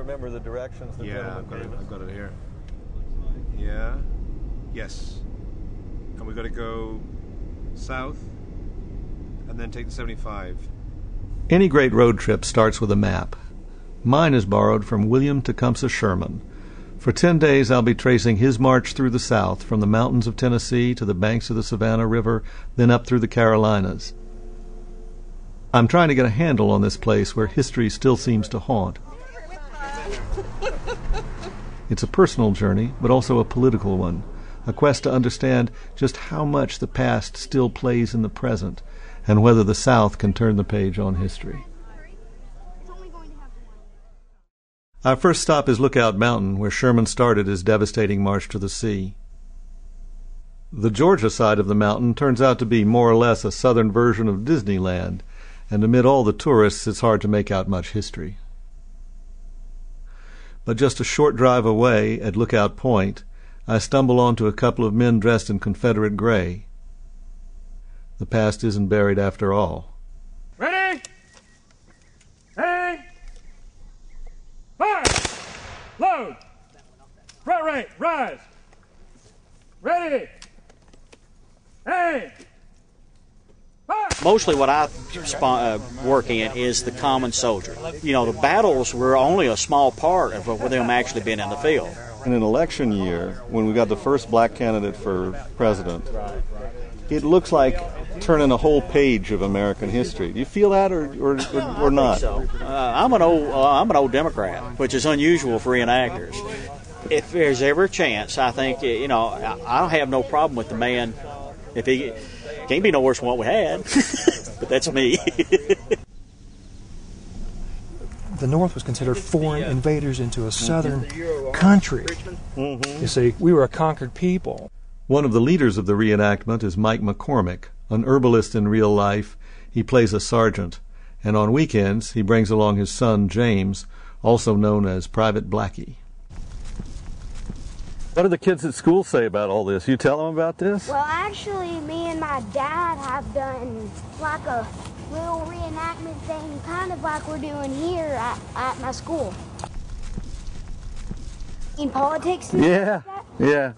remember the directions the gentleman gave us? I've got it here. Yeah. Yes. And we've got to go south and then take the 75. Any great road trip starts with a map. Mine is borrowed from William Tecumseh Sherman. For 10 days I'll be tracing his march through the South, from the mountains of Tennessee to the banks of the Savannah River, then up through the Carolinas. I'm trying to get a handle on this place where history still seems to haunt. It's a personal journey, but also a political one, a quest to understand just how much the past still plays in the present, and whether the South can turn the page on history. Our first stop is Lookout Mountain, where Sherman started his devastating march to the sea. The Georgia side of the mountain turns out to be more or less a southern version of Disneyland, and amid all the tourists it's hard to make out much history. But just a short drive away, at Lookout Point, I stumble onto a couple of men dressed in Confederate gray. The past isn't buried after all. Ready? Hang! Fire! Load! Front rank, rise! Ready! Hang! Fire! Mostly what I work in is the common soldier. You know, the battles were only a small part of them actually being in the field. In an election year, when we got the first black candidate for president, it looks like turning a whole page of American history. Do you feel that, or not? So, I'm an old Democrat, which is unusual for reenactors. If there's ever a chance, I think, you know, I don't have no problem with the man. If he can't be no worse than what we had, but that's me. The North was considered foreign invaders into a southern country. You see, we were a conquered people. One of the leaders of the reenactment is Mike McCormick, an herbalist in real life. He plays a sergeant, and on weekends he brings along his son James, also known as Private Blackie. What do the kids at school say about all this? You tell them about this? Well, actually, me and my dad have done like a little reenactment thing, kind of like we're doing here at my school. In politics and stuff like that. Yeah.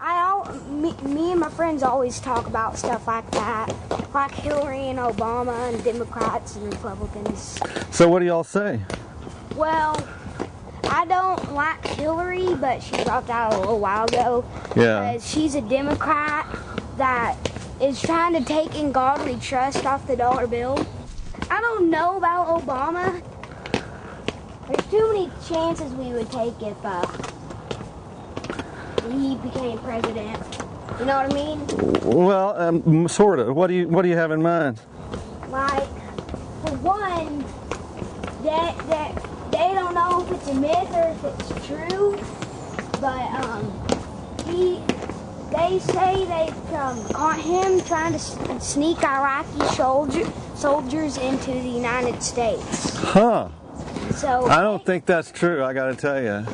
Me and my friends always talk about stuff like that, like Hillary and Obama and Democrats and Republicans. So what do y'all say? Well, I don't like Hillary, but she dropped out a little while ago. Yeah. Because she's a Democrat that is trying to take In God We Trust off the dollar bill. I don't know about Obama. There's too many chances we would take if he became president. You know what I mean? Well, sort of. What do you have in mind? Like, for one, that they don't know if it's a myth or if it's true, but they say they caught him trying to sneak Iraqi soldiers into the United States. Huh. So I don't think that's true, I gotta tell you.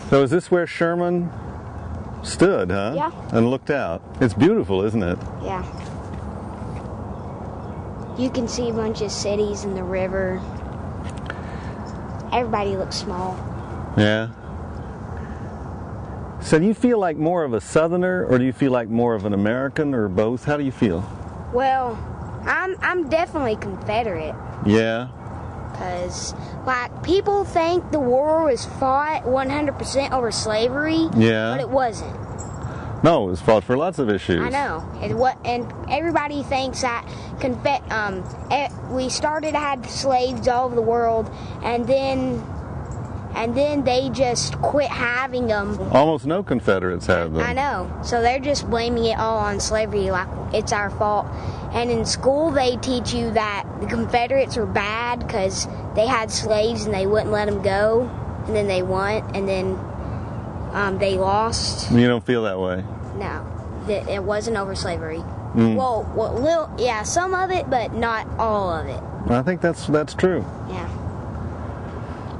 So is this where Sherman stood, huh? Yeah. And looked out. It's beautiful, isn't it? Yeah. You can see a bunch of cities and the river. Everybody looks small. Yeah. So do you feel like more of a Southerner, or do you feel like more of an American, or both? How do you feel? Well, I'm definitely Confederate. Yeah. Because, like, people think the war was fought 100% over slavery. Yeah. But it wasn't. No, it was fought for lots of issues. I know. And everybody thinks that we had slaves all over the world, and then they just quit having them. Almost no Confederates have them. I know. So they're just blaming it all on slavery, like it's our fault. And in school they teach you that the Confederates were bad because they had slaves and they wouldn't let them go, and then they won, and then they lost. You don't feel that way? No, it wasn't over slavery. Well, yeah, some of it, but not all of it. I think that's true. Yeah.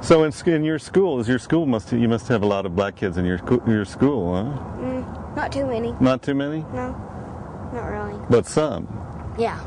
So in your school, you must have a lot of black kids in your school, huh? Not too many. Not too many? No, not really. But some. Yeah.